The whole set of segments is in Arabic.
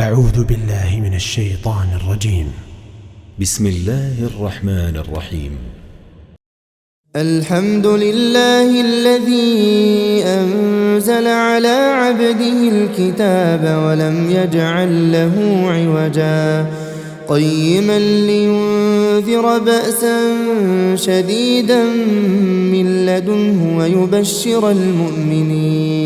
أعوذ بالله من الشيطان الرجيم. بسم الله الرحمن الرحيم. الحمد لله الذي أنزل على عبده الكتاب ولم يجعل له عوجا قيما لينذر بأسا شديدا من لدنه ويبشر المؤمنين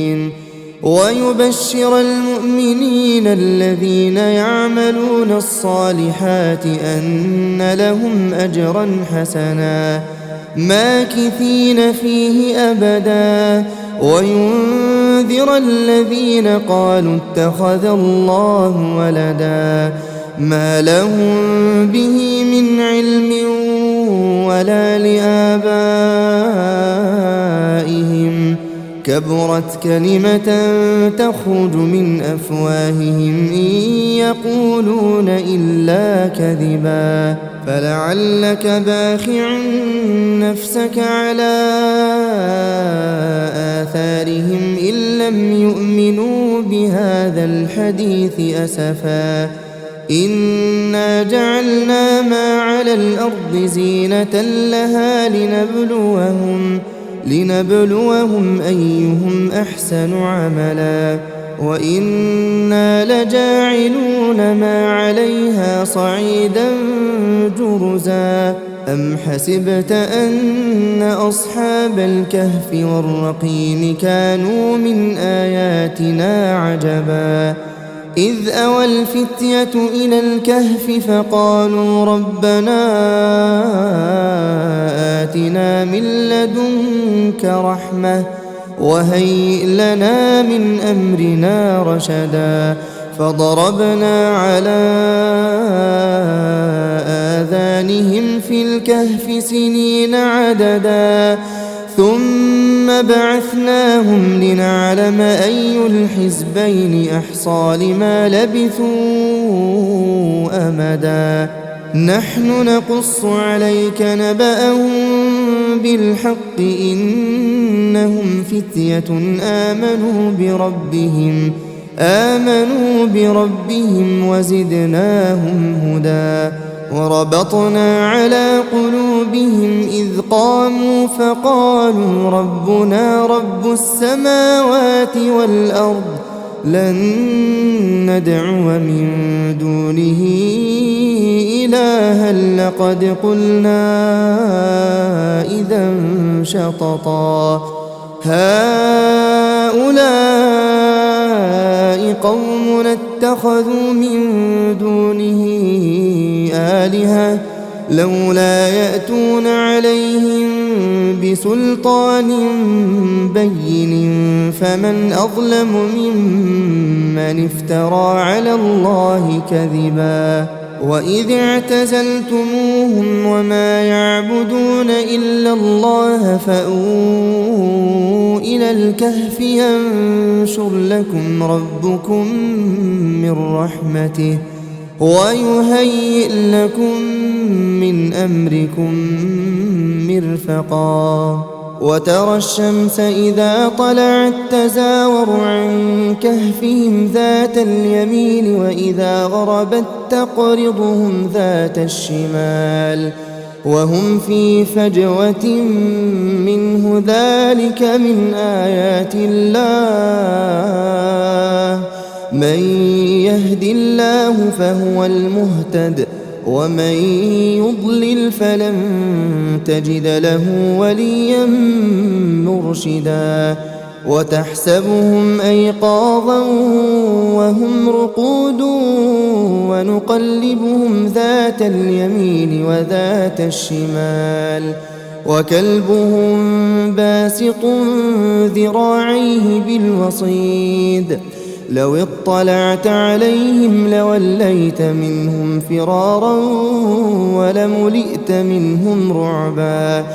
الذين يعملون الصالحات أن لهم أجرا حسنا ماكثين فيه أبدا وينذر الذين قالوا اتخذ الله ولدا ما لهم به من علم ولا لآبائهم كبرت كلمة تخرج من أفواههم إن يقولون إلا كذبا فلعلك باخع نفسك على آثارهم إن لم يؤمنوا بهذا الحديث أسفا إنا جعلنا ما على الأرض زينة لها لنبلوهم أيهم أحسن عملا وإنا لجاعلون ما عليها صعيدا جرزا أم حسبت أن أصحاب الكهف والرقيم كانوا من آياتنا عجبا إذ أوى الفتية إلى الكهف فقالوا ربنا آتنا من لدنك رحمة وهيئ لنا من أمرنا رشدا فضربنا على آذانهم في الكهف سنين عددا ثم بعثناهم لنعلم أي الحزبين أحصى لما لبثوا أمدا نحن نقص عليك نبأهم بالحق إنهم فتية آمنوا بربهم وزدناهم هدى وربطنا على قلوبهم إذ قاموا فقالوا ربنا رب السماوات والأرض لن ندعو من دونه إلها لقد قلنا إذا شططا هؤلاء قوم اتخذوا من دونه آلهة لولا يأتون عليهم بسلطان بين فمن أظلم ممن افترى على الله كذبا وإذ اعتزلتموهم وما يعبدون إلا الله فأووا إلى الكهف ينشر لكم ربكم من رحمته ويهيئ لكم من أمركم مرفقا وترى الشمس إذا طلعت تزاور عن كهفهم ذات اليمين وإذا غربت تقرضهم ذات الشمال وهم في فجوة منه ذلك من آيات الله من يهد الله فهو المهتد ومن يضلل فلن تجد له وليا مرشدا وتحسبهم أيقاظا وهم رقود ونقلبهم ذات اليمين وذات الشمال وكلبهم باسط ذراعيه بالوصيد لو اطلعت عليهم لوليت منهم فرارا ولملئت منهم رعبا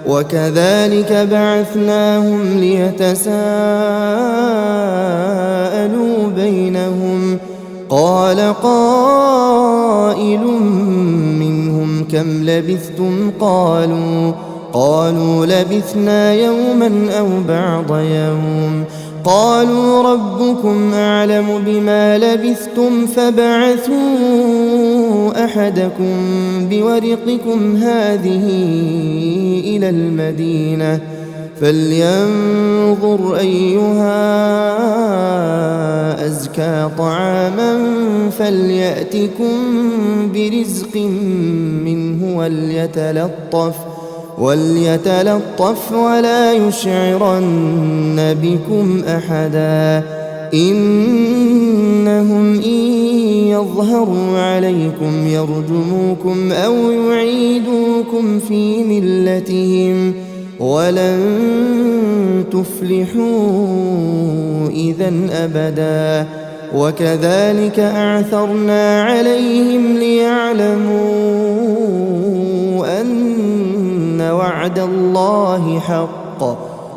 وكذلك بعثناهم ليتساءلوا بينهم قال قائل منهم كم لبثتم قالوا لبثنا يوما أو بعض يوم قالوا ربكم أعلم بما لبثتم فابعثوا أحدكم بورقكم هذه إلى المدينة فلينظر أيها أزكى طعاما فليأتكم برزق منه وليتلطف ولا يشعرن بكم أحدا إنهم إن يظهروا عليكم يرجموكم أو يعيدوكم في ملتهم ولن تفلحوا إذن أبدا وكذلك أعثرنا عليهم ليعلموا أن وعد الله حق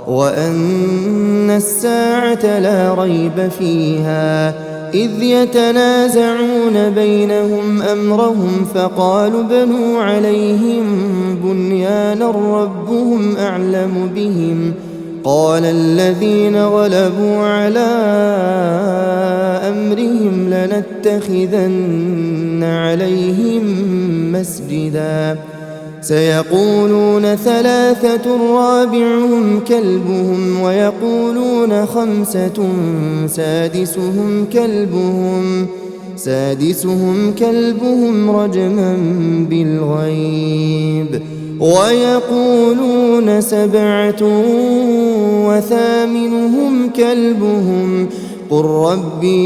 وأن الساعة لا ريب فيها إذ يتنازعون بينهم أمرهم فقالوا بنوا عليهم بنيانا ربهم أعلم بهم قال الذين غلبوا على أمرهم لنتخذن عليهم مسجدا سيقولون ثلاثة رابعهم كلبهم ويقولون خمسة سادسهم كلبهم رجما بالغيب ويقولون سبعة وثامنهم كلبهم قل ربي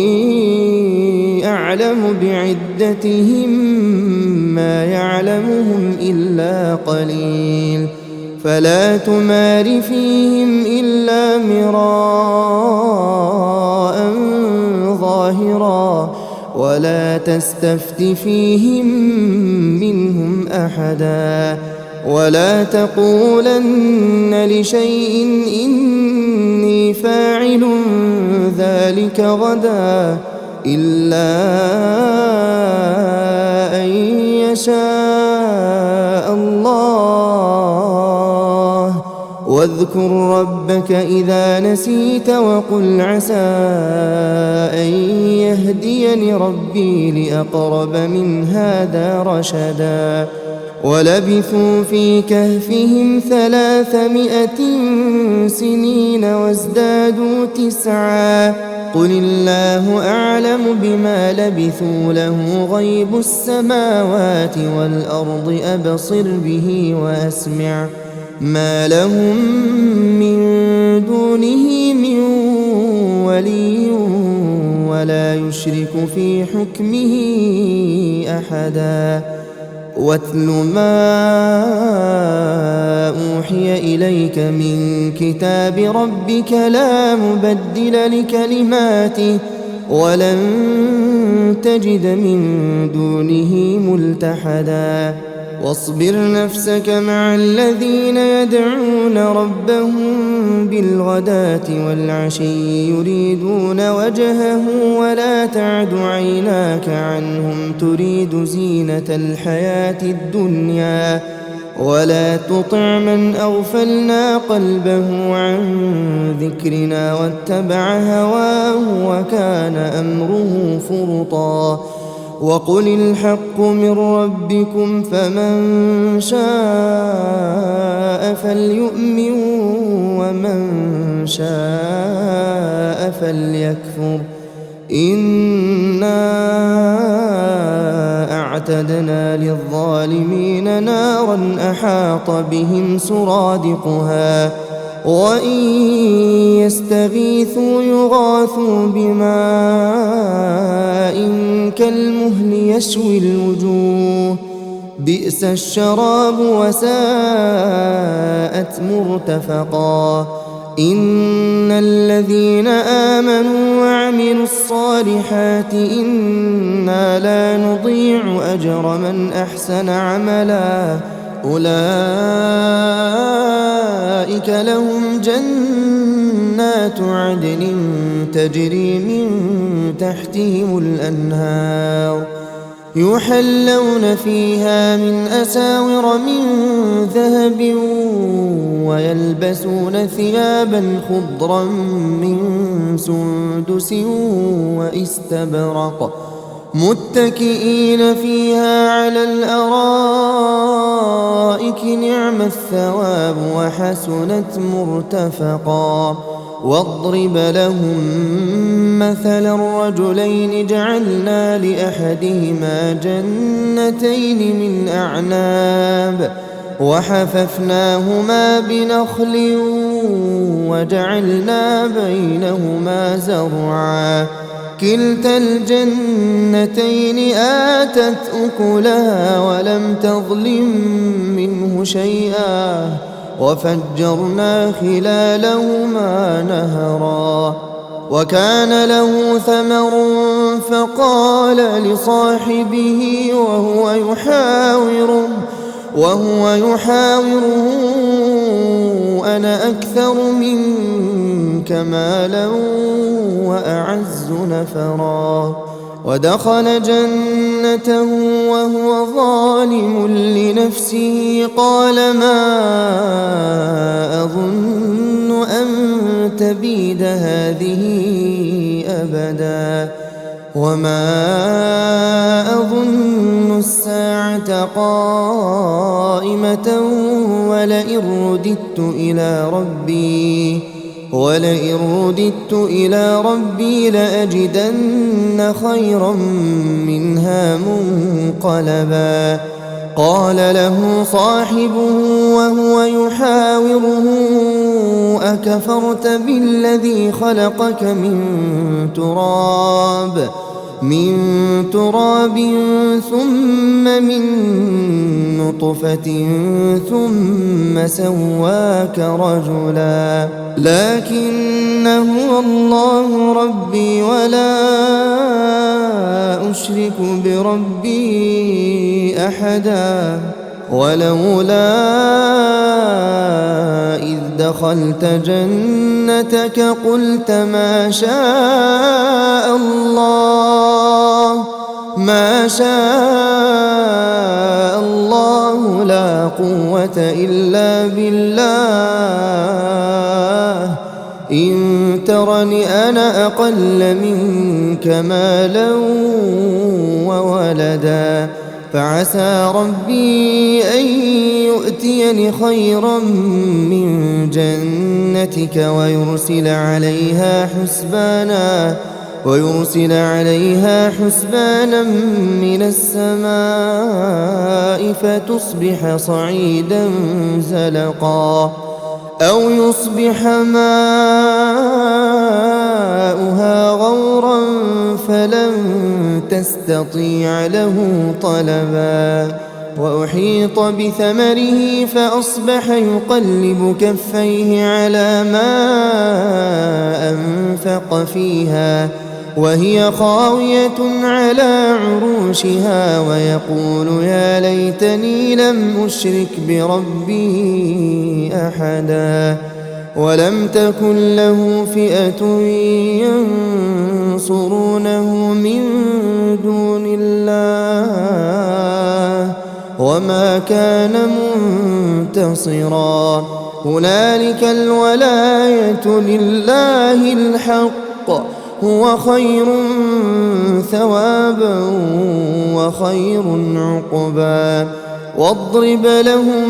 أعلم بعدتهم ما يعلمهم إلا قليل فلا تمار فيهم إلا مراء ظاهرا ولا تستفت فيهم منهم أحدا ولا تقولن لشيء إني فاعل ذلك غدا إلا أن يشاء الله واذكر ربك إذا نسيت وقل عسى أن يهديني ربي لأقرب من هذا رشدا ولبثوا في كهفهم 300 سنين وازدادوا 9 قل الله أعلم بما لبثوا له غيب السماوات والأرض أبصر به وأسمع ما لهم من دونه من ولي ولا يشرك في حكمه أحدا واتل ما أوحي إليك من كتاب ربك لا مبدل لكلماته ولن تجد من دونه ملتحدا واصبر نفسك مع الذين يدعون ربهم بالغداة والعشي يريدون وجهه ولا تعد عيناك عنهم تريد زينة الحياة الدنيا ولا تطع من أغفلنا قلبه عن ذكرنا واتبع هواه وكان أمره فرطا وقل الحق من ربكم فمن شاء فليؤمن ومن شاء فليكفر إنا أعتدنا للظالمين نارا أحاط بهم سرادقها وإن يستغيثوا يغاثوا بماء كالمهل يشوي الوجوه بئس الشراب وساءت مرتفقا إن الذين آمنوا وعملوا الصالحات إنا لا نضيع أجر من أحسن عملا أولئك لهم جنات عدن تجري من تحتهم الأنهار يحلون فيها من أساور من ذهب ويلبسون ثيابا خضرا من سندس واستبرق متكئين فيها على الأرائك نعم الثواب وحسنت مرتفقا واضرب لهم مثل الرجلين جعلنا لأحدهما جنتين من أعناب وحففناهما بنخل وجعلنا بينهما زرعا كلتا الجنتين آتت أكلها ولم تظلم منه شيئا وفجرنا خلالهما نهرا وكان له ثمر فقال لصاحبه وهو يحاوره أنا أكثر منك مالا وأعز نفرا ودخل جنته وهو ظالم لنفسه قال ما أظن أن تبيد هذه أبدا وما أظن الساعة قائمة ولئن رددت إلى ربي لأجدن خيرا منها منقلبا قال له صاحبه وهو يحاوره أكفرت بالذي خلقك من تراب ثم من نطفة ثم سواك رجلا لكن هو الله ربي ولا أشرك بربي أحدا ولولا إذ دخلت جنتك قلت ما شاء الله لا قوة إلا بالله إن ترني أنا أقل منك مالا وولدا فعسى ربي أن يؤتيني خيرا من جنتك ويرسل عليها حسبانا من السماء فتصبح صعيدا زلقا أو يصبح ماؤها غورا فلن تستطيع له طلبا وأحيط بثمره فأصبح يقلب كفيه على ما أنفق فيها وهي خاوية على عروشها ويقول يا ليتني لم أشرك بربي أحدا ولم تكن له فئة ينصرونه من دون الله وما كان منتصرا هنالك الولاية لله الحق هو خير ثوابا وخير عقبا واضرب لهم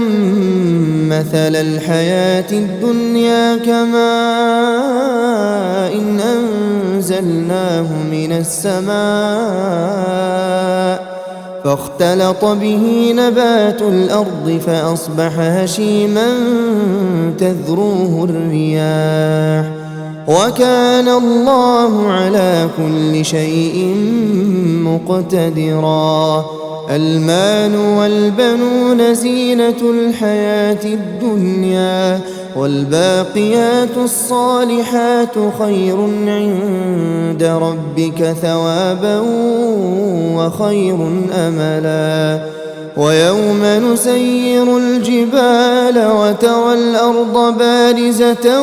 مثل الحياة الدنيا كماء إن أنزلناه من السماء فاختلط به نبات الأرض فأصبح هشيما تذروه الرياح وكان الله على كل شيء مقتدرا المال والبنون زينة الحياة الدنيا والباقيات الصالحات خير عند ربك ثوابا وخير أملا ويوم نسير الجبال وترى الأرض بارزة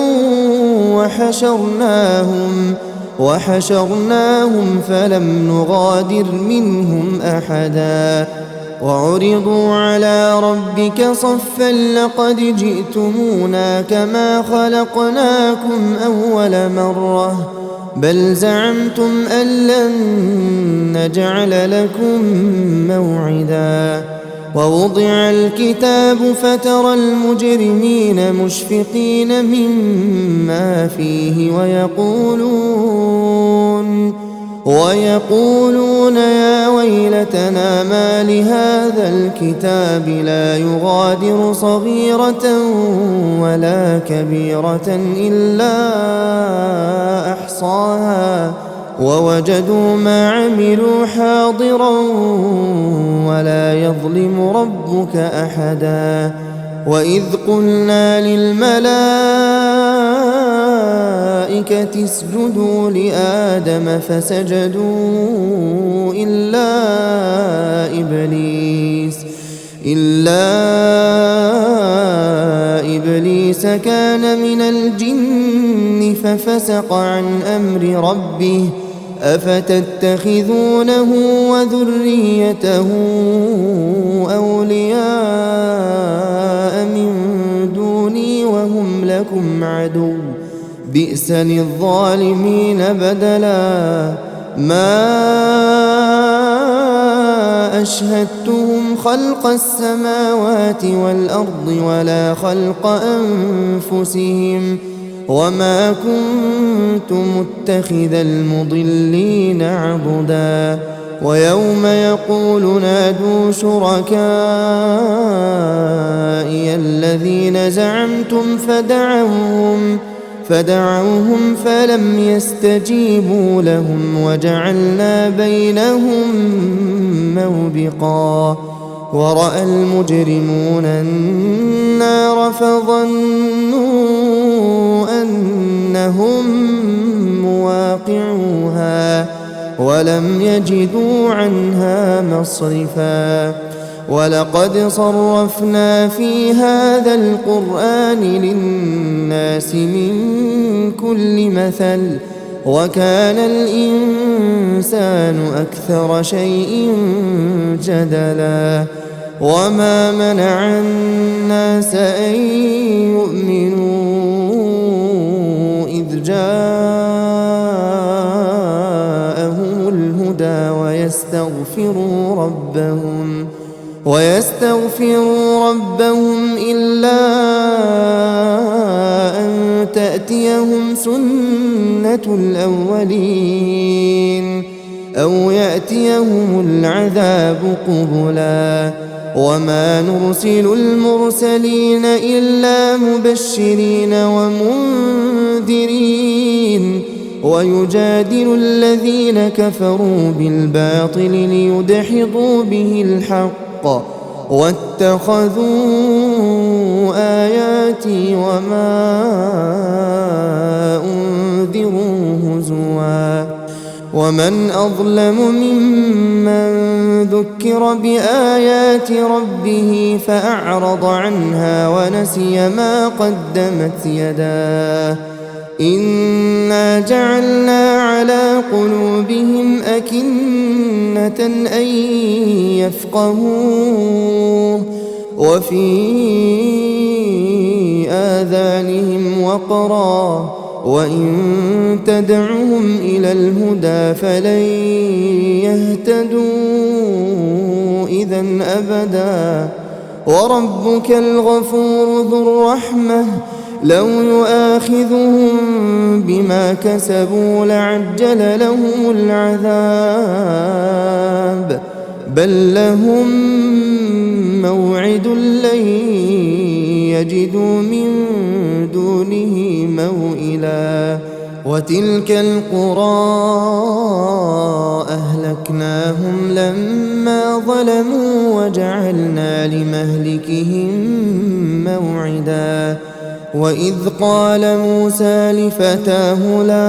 وحشرناهم فلم نغادر منهم أحدا وعرضوا على ربك صفا لقد جئتمونا كما خلقناكم أول مرة بل زعمتم أن لن نجعل لكم موعدا ووضع الكتاب فترى المجرمين مشفقين مما فيه ويقولون يا ويلتنا ما لهذا الكتاب لا يغادر صغيرة ولا كبيرة إلا أحصاها ووجدوا ما عملوا حاضرا ولا يظلم ربك أحدا وإذ قلنا للملائكة اسجدوا لآدم فسجدوا إلا إبليس كان من الجن ففسق عن أمر ربه أفتتخذونه وذريته أولياء من دوني وهم لكم عدو بئس للظالمين بدلا ما أشهدتهم خلق السماوات والأرض ولا خلق أنفسهم وما كنت متخذ المضلين عضدا ويوم يقول نادوا شركائي الذين زعمتم فدعوهم فلم يستجيبوا لهم وجعلنا بينهم موبقا ورأى المجرمون النار فظنوا أنهم مواقعوها ولم يجدوا عنها مصرفا ولقد صرفنا في هذا القرآن للناس من كل مثل وكان الإنسان أكثر شيء جدلا وما منع الناس أن يؤمنوا إذ جاءهم الهدى ويستغفروا ربهم إلا أن تأتيهم سنة الأولين أو يأتيهم العذاب قبلا وما نرسل المرسلين إلا مبشرين ومنذرين ويجادل الذين كفروا بالباطل ليدحضوا به الحق واتخذوا آياتي وما أنذروا هزوا ومن أظلم ممن ذكر بآيات ربه فأعرض عنها ونسي ما قدمت يداه إنا جعلنا على قلوبهم أكنة أن يفقهوه وفي آذانهم وقرا وإن تدعهم إلى الهدى فلن يهتدوا إذا أبدا وربك الغفور ذو الرحمة لو يؤاخذهم بما كسبوا لعجل لهم العذاب بل لهم موعد لن يجدوا من دونه موئلا وتلك القرى أهلكناهم لما ظلموا وجعلنا لمهلكهم موعدا وإذ قال موسى لفتاه لا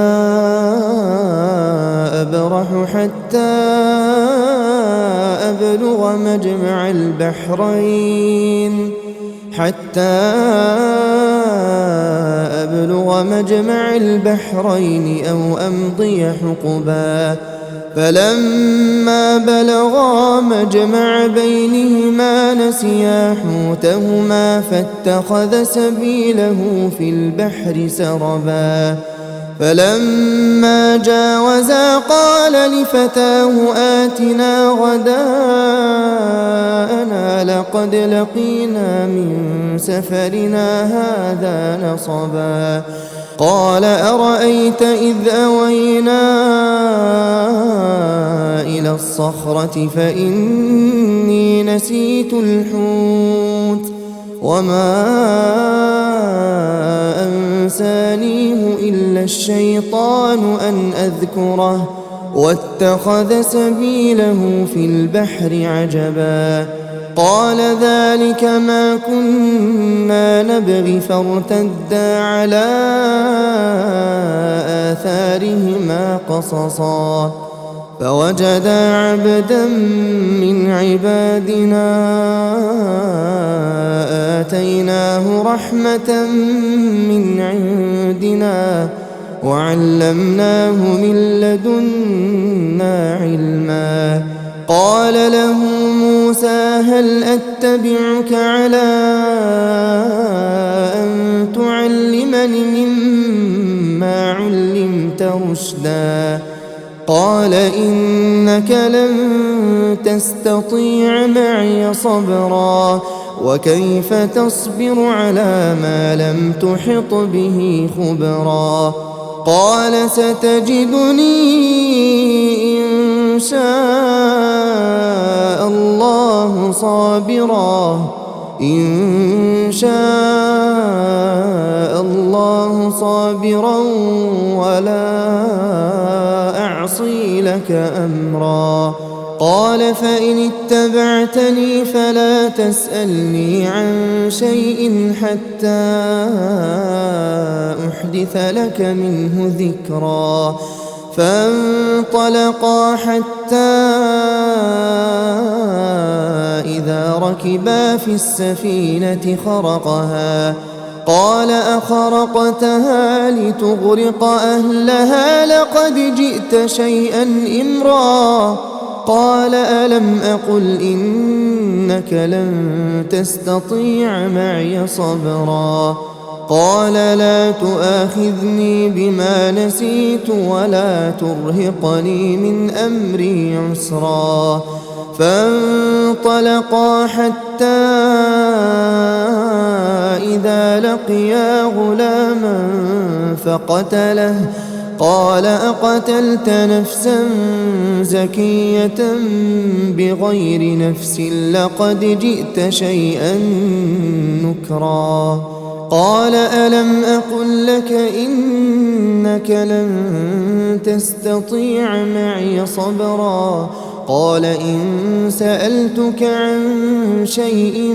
أبرح حتى أبلغ مجمع البحرين حتى أبلغ مجمع البحرين أو أمضي حقبا فلما بلغا مجمع بينهما نسيا حوتهما فاتخذ سبيله في البحر سربا فلما جاوزا قال لفتاه آتنا غداءنا لقد لقينا من سفرنا هذا نصبا قال أرأيت إذ أوينا إلى الصخرة فإني نسيت الحوت وما أنسانيه إلا الشيطان أن أذكره واتخذ سبيله في البحر عجبا قال ذلك ما كنا نبغي فارتدا على آثارهما قصصا فوجدا عبدا من عبادنا آتيناه رحمة من عندنا وعلمناه من لدنا علما قال له موسى هل أتبعك على أن تعلمني مما علمت رشدا قال إنك لن تستطيع معي صبرا وكيف تصبر على ما لم تحط به خبرا قال ستجدني إن شاء الله صابرا ولا أعصي لك أمرا قال فإن اتبعتني فلا تسألني عن شيء حتى أحدث لك منه ذكرا فانطلقا حتى إذا ركبا في السفينة خرقها قال أخرقتها لتغرق أهلها لقد جئت شيئا إمرا قال ألم أقل إنك لن تستطيع معي صبرا قال لا تؤاخذني بما نسيت ولا ترهقني من أمري عسرا فانطلقا حتى إذا لقيا غلاما فقتله قال أقتلت نفسا زكية بغير نفس لقد جئت شيئا نكرا قال ألم أقل لك إنك لن تستطيع معي صبرا قال إن سألتك عن شيء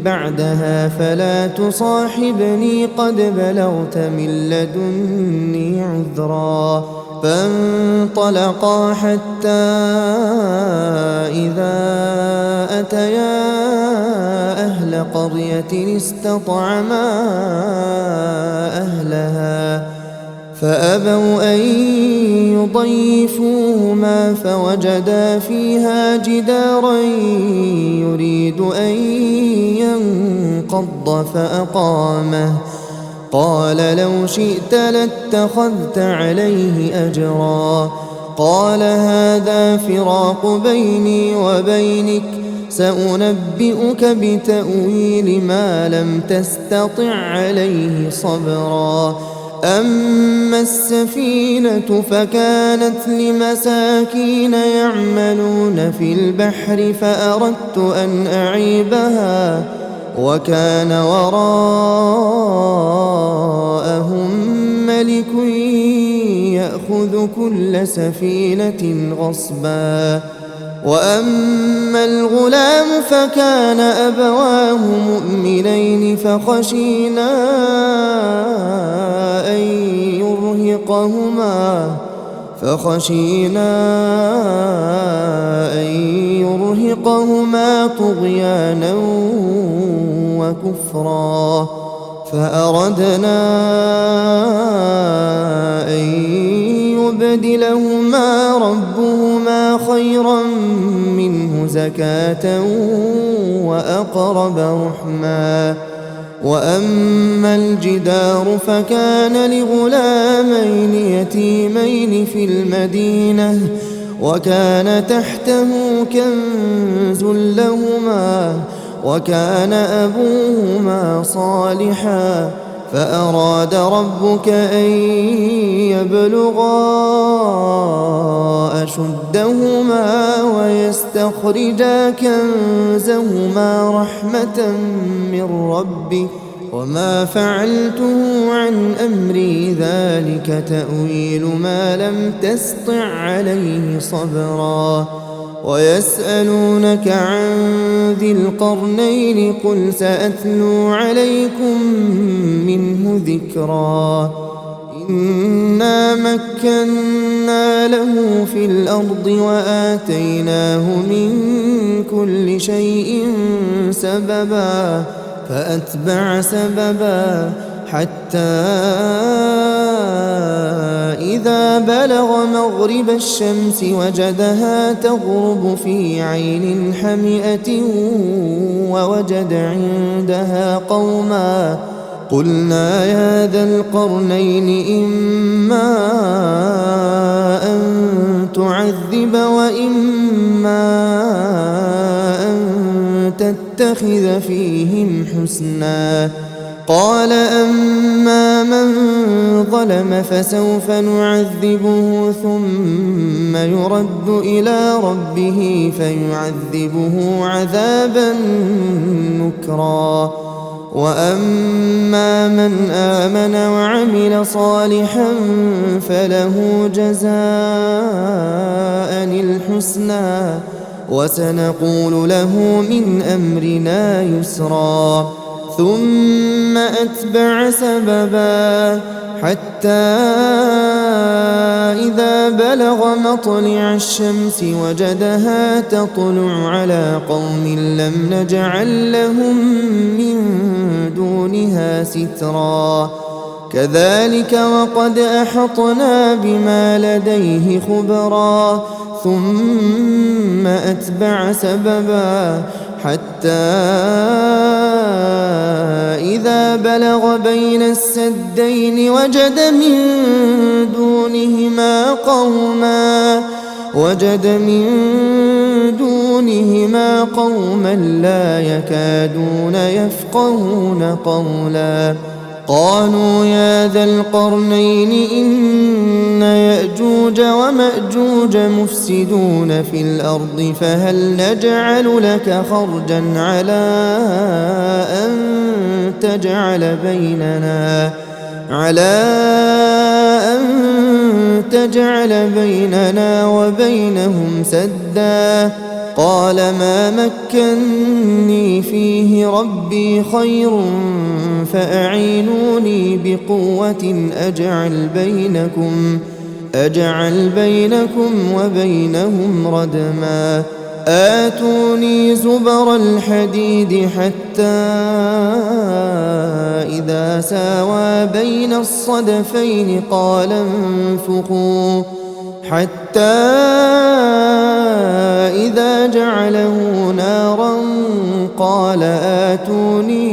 بعدها فلا تصاحبني قد بلغت من لدني عذرا فانطلقا حتى إذا أتيا أهل قرية استطعما أهلها فأبوا أن يضيفوهما فوجدا فيها جدارا يريد أن ينقض فأقامه قال لو شئت لاتخذت عليه أجرا قال هذا فراق بيني وبينك سأنبئك بتأويل ما لم تستطع عليه صبرا أما السفينة فكانت لمساكين يعملون في البحر فأردت أن أعيبها وكان وراءهم ملك يأخذ كل سفينة غصبا وأما الغلام فكان أبواه مؤمنين فخشينا أن يرهقهما طغيانا وكفرا فأردنا أن يبدلهما ربهما خيرا منه زكاة وأقرب رحما وأما الجدار فكان لغلامين يتيمين في المدينة وكان تحته كنز لهما وكان أبوهما صالحا فأراد ربك أن يبلغا أشدهما ويستخرجا كنزهما رحمة من ربك وما فعلته عن أمري ذلك تأويل ما لم تسطع عليه صبرا ويسألونك عن ذي القرنين قل سأتلو عليكم منه ذكرا إنا مكنا له في الأرض وآتيناه من كل شيء سببا فأتبع سببا حتى إذا بلغ مغرب الشمس وجدها تغرب في عين حمئة ووجد عندها قوما قلنا يا ذا القرنين إما أن تعذب وإما أن تتخذ فيهم حسنا قال أما من ظلم فسوف نعذبه ثم يرد إلى ربه فيعذبه عذابا نكرا وأما من آمن وعمل صالحا فله جزاء الحسنى وسنقول له من أمرنا يسرا ثم أتبع سببا حتى إذا بلغ مطلع الشمس وجدها تطلع على قوم لم نجعل لهم من دونها سترا كذلك وقد أحطنا بما لديه خبرا ثم أتبع سببا حتى إذا بلغ بين السدين وجد من دونهما قوما لا يكادون يفقهون قولا قالوا يا ذا القرنين إن يأجوج ومأجوج مفسدون في الأرض فهل نجعل لك خرجا على أن تجعل بيننا وبينهم سدا قال ما مكني فيه ربي خير فأعينوني بقوة أجعل بينكم وبينهم ردما آتوني زبر الحديد حتى إذا ساوى بين الصدفين قال انفخوا حتى إذا جعله نارا قال آتوني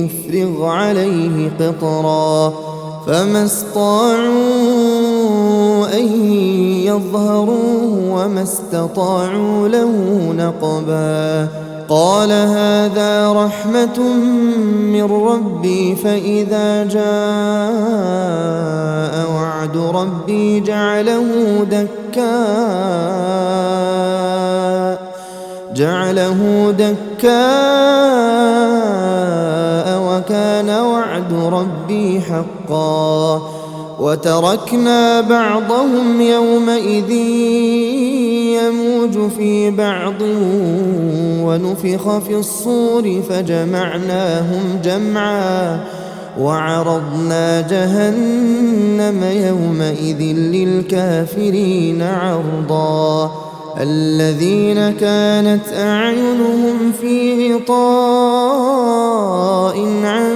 أفرغ عليه قطرا فما استطاعوا أن يظهروه وما استطاعوا له نقبا قال هذا رحمة من ربي فإذا جاء وعد ربي جعله دكاء وكان وعد ربي حقا وتركنا بعضهم يومئذ يموج في بعض ونفخ في الصور فجمعناهم جمعا وعرضنا جهنم يومئذ للكافرين عرضا الذين كانت أعينهم في غطاء عن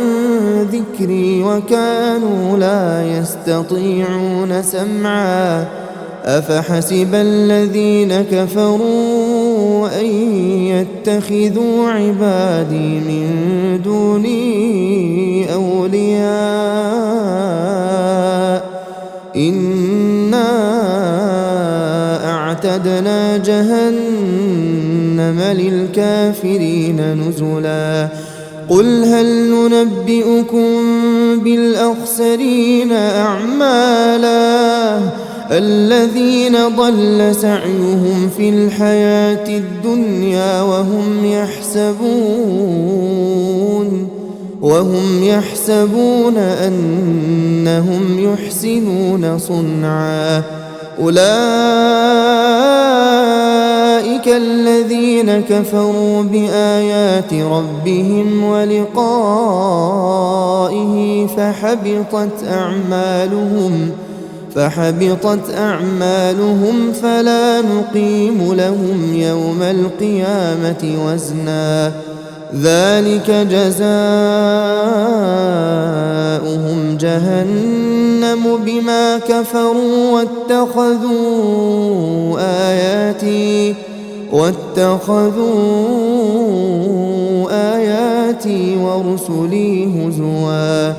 ذكري وكانوا لا يستطيعون سمعا أفحسب الذين كفروا أن يتخذوا عبادي من دوني أولياء إنا أعتدنا جهنم للكافرين نزلا قل هل ننبئكم بالأخسرين أعمالا الذين ضل سعيهم في الحياة الدنيا وهم يحسبون أنهم يحسنون صنعا أولئك الذين كفروا بآيات ربهم ولقائه فحبطت أعمالهم فلا نقيم لهم يوم القيامة وزنا ذلك جزاؤهم جهنم بما كفروا واتخذوا آياتي ورسلي هزوا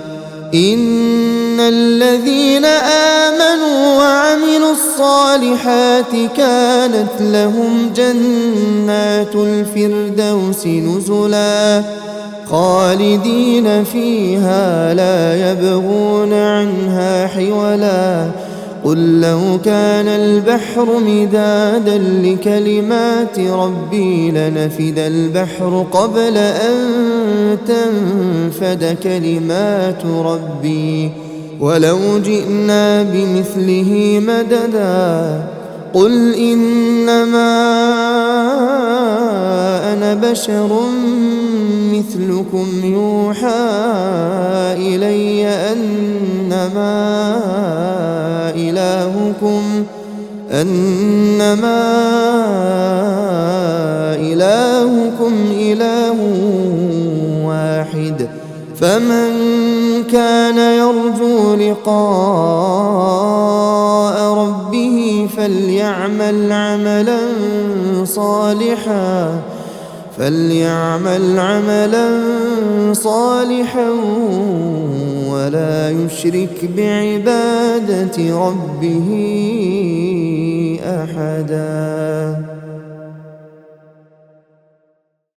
إن الذين آمنوا وعملوا الصالحات كانت لهم جنات الفردوس نزلا خالدين فيها لا يبغون عنها حولا قل لو كان البحر مدادا لكلمات ربي لنفد البحر قبل أن تنفد كلمات ربي ولو جئنا بمثله مددا قل إنما أنا بشر مثلكم يوحى إلي أنما إلهكم إله واحد فمن كان يرجو لقاء ربه فليعمل عملا صالحا ولا يشرك بعبادة ربه أحدا.